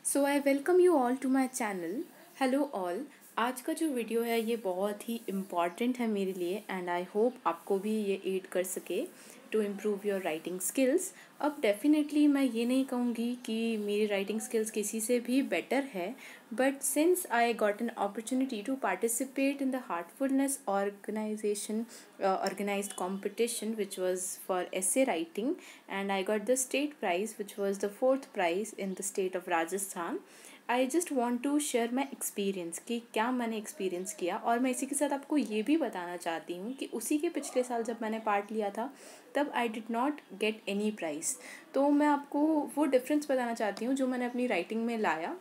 So I welcome you all to my channel. Hello all. आज का जो video है ये बहुत ही इम्पॉर्टेंट है मेरे लिए एंड आई होप आपको भी ये एड कर सके to improve your writing skills. अब डेफिनेटली मैं ये नहीं कहूँगी कि मेरी राइटिंग स्किल्स किसी से भी बेटर है, but since I got an opportunity to participate in the Heartfulness organization organized competition which was for essay writing, and I got the state prize which was the fourth prize in the state of Rajasthan. I just want to share my experience कि क्या मैंने experience किया, और मैं इसी के साथ आपको ये भी बताना चाहती हूँ कि उसी के पिछले साल जब मैंने पार्ट लिया था तब I did not get any prize. तो मैं आपको वो डिफरेंस बताना चाहती हूँ जो मैंने अपनी राइटिंग में लाया,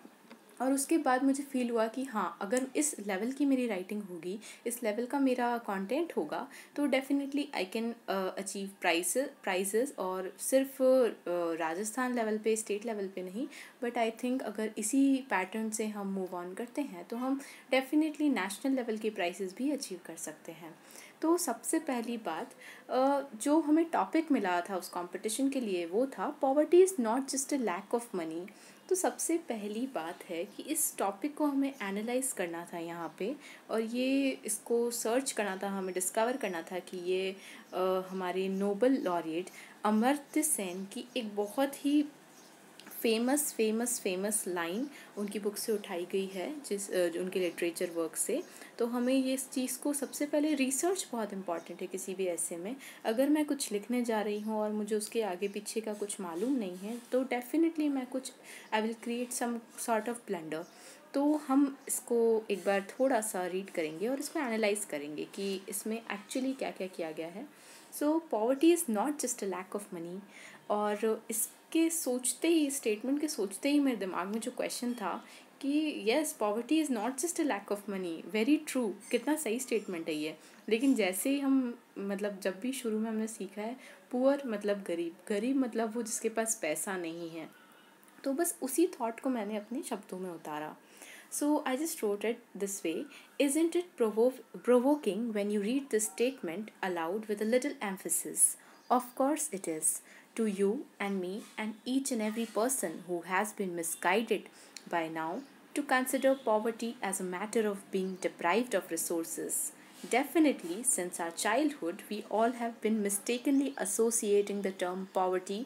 और उसके बाद मुझे फ़ील हुआ कि हाँ, अगर इस लेवल की मेरी राइटिंग होगी, इस लेवल का मेरा कंटेंट होगा, तो definitely I can achieve prizes. और सिर्फ राजस्थान लेवल पे, स्टेट लेवल पे नहीं, बट आई थिंक अगर इसी पैटर्न से हम मूव ऑन करते हैं तो हम डेफिनेटली नेशनल लेवल के प्राइजेस भी अचीव कर सकते हैं। तो सबसे पहली बात, जो हमें टॉपिक मिला था उस कंपटीशन के लिए वो था poverty is not just a lack of money. तो सबसे पहली बात है कि इस टॉपिक को हमें एनालाइज करना था यहाँ पे, और ये इसको सर्च करना था, हमें डिस्कवर करना था कि ये हमारे नोबल लॉरिएट अमर्त्य सेन की एक बहुत ही फेमस लाइन उनकी बुक से उठाई गई है, उनके लिटरेचर वर्क से। तो हमें ये इस चीज़ को सबसे पहले, रिसर्च बहुत इंपॉर्टेंट है किसी भी ऐसे में। अगर मैं कुछ लिखने जा रही हूँ और मुझे उसके आगे पीछे का कुछ मालूम नहीं है तो डेफिनेटली मैं कुछ, I will create some sort of blunder. तो हम इसको एक बार थोड़ा सा रीड करेंगे और इसको एनालाइज करेंगे कि इसमें एक्चुअली क्या क्या किया गया है। So poverty is not just a lack of money. और इसके सोचते ही, स्टेटमेंट के सोचते ही मेरे दिमाग में जो क्वेश्चन था कि yes, poverty is not just a lack of money, very true, कितना सही स्टेटमेंट है ये। लेकिन जैसे ही हम, मतलब जब भी शुरू में हमने सीखा है पुअर मतलब गरीब, गरीब मतलब वो जिसके पास पैसा नहीं है, तो बस उसी थॉट को मैंने अपने शब्दों में उतारा। So I just wrote it this way: isn't it provoking when you read this statement aloud with a little emphasis? Of course it is. To you and me and each and every person who has been misguided by now to consider poverty as a matter of being deprived of resources. Definitely, since our childhood, we all have been mistakenly associating the term poverty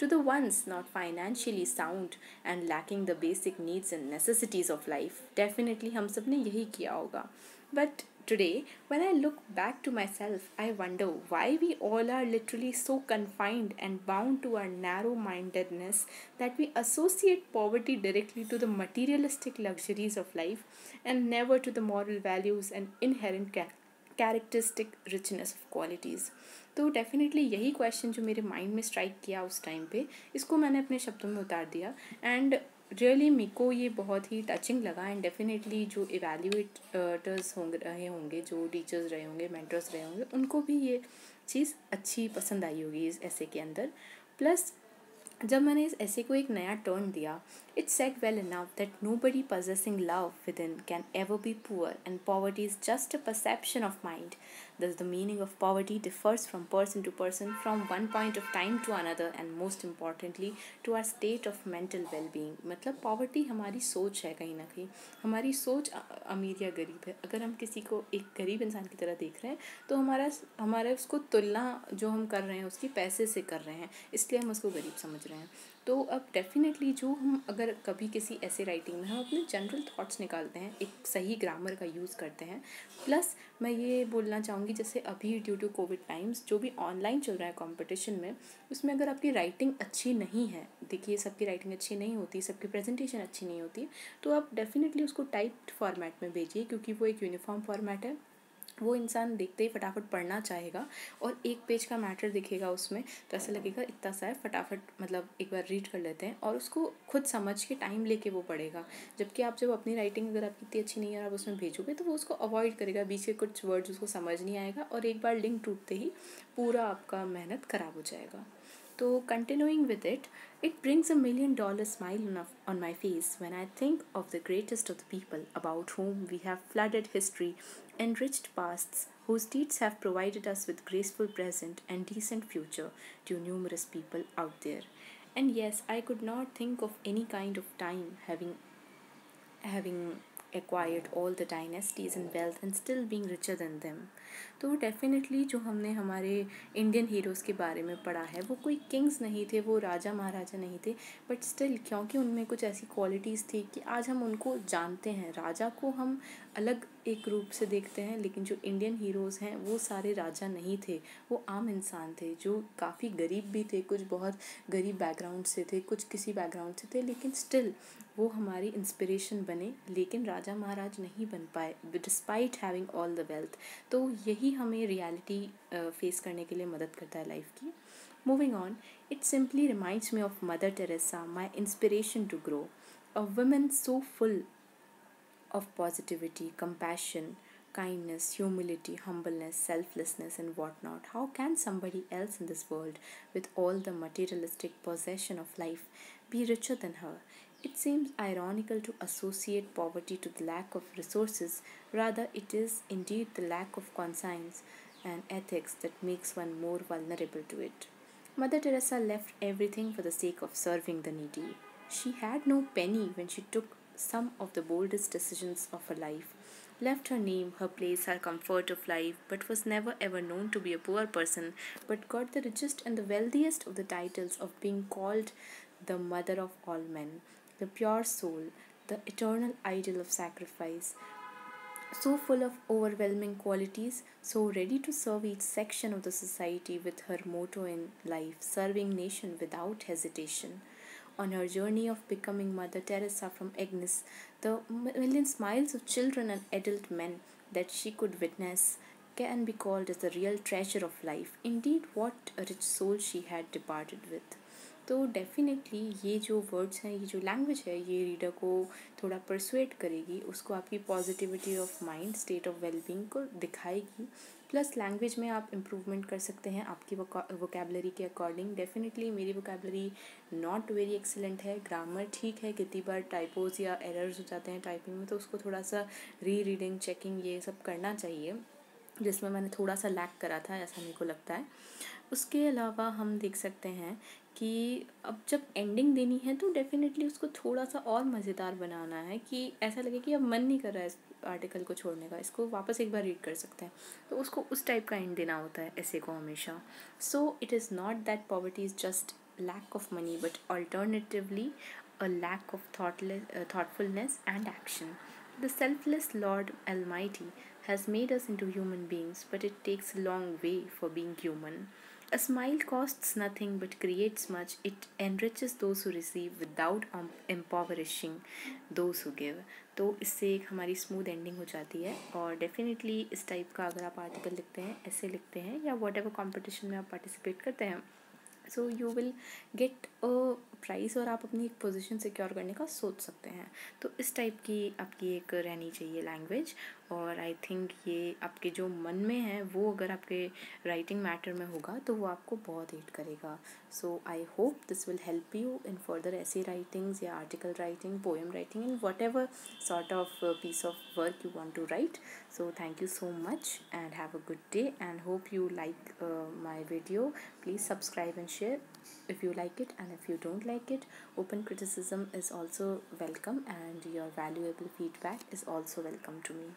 to the ones not financially sound and lacking the basic needs and necessities of life. Definitely हम सब ने यही किया होगा. But today, when I look back to myself, I wonder why we all are literally so confined and bound to our narrow mindedness that we associate poverty directly to the materialistic luxuries of life and never to the moral values and inherent characteristic richness of qualities. तो definitely यही question जो मेरे mind में strike किया उस time पे, इसको मैंने अपने शब्दों में उतार दिया, एंड रियली मेरे को ये बहुत ही टचिंग लगा। एंड डेफिनेटली जो इवेल्यूएटर्स रहे होंगे, जो टीचर्स रहे होंगे, मेंटर्स रहे होंगे, उनको भी ये चीज़ अच्छी पसंद आई होगी इस ऐसे के अंदर। प्लस जब मैंने इस ऐसे को एक नया टर्न दिया, it said well enough that nobody possessing love within can ever be poor and poverty is just a perception of mind. Thus the meaning of poverty differs from person to person, from one point of time to another, and most importantly to our state of mental well-being. मतलब poverty हमारी सोच है, कहीं ना कहीं हमारी सोच अमीर या गरीब है। अगर हम किसी को एक गरीब इंसान की तरह देख रहे हैं तो हमारा उसको तुलना जो हम कर रहे हैं उसकी पैसे से कर रहे हैं, इसलिए हम उसको गरीब समझ रहे हैं। तो अब डेफिनेटली जो हम, अगर कभी किसी ऐसे राइटिंग में हम अपने जनरल थॉट्स निकालते हैं, एक सही ग्रामर का यूज़ करते हैं। प्लस मैं ये बोलना चाहूँगी, जैसे अभी ड्यू टू कोविड टाइम्स जो भी ऑनलाइन चल रहा है कंपटीशन में, उसमें अगर आपकी राइटिंग अच्छी नहीं है, देखिए सबकी राइटिंग अच्छी नहीं होती, सबकी प्रेजेंटेशन अच्छी नहीं होती, तो आप डेफिनेटली उसको टाइप्ड फॉर्मेट में भेजिए, क्योंकि वो एक यूनिफॉर्म फॉर्मेट है। वो इंसान देखते ही फटाफट पढ़ना चाहेगा, और एक पेज का मैटर दिखेगा उसमें तो ऐसा लगेगा इतना सा है, फटाफट मतलब एक बार रीड कर लेते हैं, और उसको खुद समझ के टाइम लेके वो पढ़ेगा। जबकि आप जब अपनी राइटिंग अगर आपकी इतनी अच्छी नहीं है और आप उसमें भेजोगे तो वो उसको अवॉइड करेगा, बीच के कुछ वर्ड्स उसको समझ नहीं आएगा, और एक बार लिंक टूटते ही पूरा आपका मेहनत ख़राब हो जाएगा। तो continuing with it, it brings $1 million smile on my face when I think of the greatest of the people about whom we have flooded history, enriched pasts, whose deeds have provided us with graceful present and decent future to numerous people out there. And yes, I could not think of any kind of time having acquired all the dynasties and wealth and still being richer than them. तो definitely जो हमने हमारे Indian heroes के बारे में पढ़ा है वो कोई किंग्स नहीं थे, वो राजा महाराजा नहीं थे, बट स्टिल क्योंकि उनमें कुछ ऐसी क्वालिटीज़ थी कि आज हम उनको जानते हैं। राजा को हम अलग एक रूप से देखते हैं, लेकिन जो इंडियन हीरोज़ हैं वो सारे राजा नहीं थे, वो आम इंसान थे जो काफ़ी गरीब भी थे, कुछ बहुत गरीब बैकग्राउंड से थे, कुछ किसी बैकग्राउंड से थे, लेकिन स्टिल वो हमारी इंस्पिरेशन बने, लेकिन राजा महाराज नहीं बन पाए despite having all the wealth. तो यही हमें रियलिटी फेस करने के लिए मदद करता है लाइफ की। Moving on, it simply reminds me of Mother Teresa, my inspiration to grow, a woman so full of positivity, compassion, kindness, humility, humbleness, selflessness, and whatnot. How can somebody else in this world, with all the materialistic possession of life, be richer than her? It seems ironical to associate poverty to the lack of resources. Rather, it is indeed the lack of conscience and ethics that makes one more vulnerable to it. Mother Teresa left everything for the sake of serving the needy. She had no penny when she took some of the boldest decisions of her life, left her name, her place, her comfort of life, but was never ever known to be a poor person, but got the richest and the wealthiest of the titles of being called the mother of all men, the pure soul, the eternal ideal of sacrifice, so full of overwhelming qualities, so ready to serve each section of the society with her motto in life, serving nation without hesitation. On her journey of becoming Mother Teresa from Agnes, the million smiles of children and adult men that she could witness can be called as the real treasure of life. Indeed, what a rich soul she had departed with. तो definitely ये जो words हैं, ये जो language है, ये reader को थोड़ा परसुएट करेगी, उसको आपकी positivity of mind, state of wellbeing को दिखाएगी। प्लस लैंग्वेज में आप इम्प्रूवमेंट कर सकते हैं आपकी वोकेबलरी के अकॉर्डिंग। डेफिनेटली मेरी वोकेबलरी नॉट वेरी एक्सीलेंट है, ग्रामर ठीक है, कितनी बार टाइपोज या एरर्स हो जाते हैं टाइपिंग में, तो उसको थोड़ा सा री रीडिंग, चेकिंग ये सब करना चाहिए, जिसमें मैंने थोड़ा सा लैक करा था, ऐसा मेरे को लगता है। उसके अलावा हम देख सकते हैं कि अब जब एंडिंग देनी है तो डेफ़िनेटली उसको थोड़ा सा और मज़ेदार बनाना है कि ऐसा लगे कि अब मन नहीं कर रहा है इस आर्टिकल को छोड़ने का, इसको वापस एक बार रीड कर सकते हैं, तो उसको उस टाइप का एंड देना होता है ऐसे को हमेशा। So it is not that poverty is just lack of money, but alternatively a lack of thoughtfulness and action. The selfless Lord Almighty has made us into human beings, but it takes a long way for being human. A smile costs nothing but creates much. It enriches those who receive without impoverishing those who give. तो इससे एक हमारी smooth ending हो जाती है। और definitely इस type का अगर आप आर्टिकल लिखते हैं, ऐसे लिखते हैं, या वॉट एवर कॉम्पिटिशन में आप पार्टिसिपेट करते हैं, so you will get a price और आप अपनी एक पोजीशन सिक्योर करने का सोच सकते हैं। तो इस टाइप की आपकी एक रहनी चाहिए लैंग्वेज। और आई थिंक ये आपके जो मन में है वो अगर आपके राइटिंग मैटर में होगा तो वो आपको बहुत एड करेगा। So I hope this will help you in further ऐसे राइटिंग्स या article writing, poem writing, in whatever sort of piece of work you want to write. So thank you so much and have a good day, and hope you like my video. Please subscribe and share if you like it, and if you don't like it, open criticism is also welcome, and your valuable feedback is also welcome to me.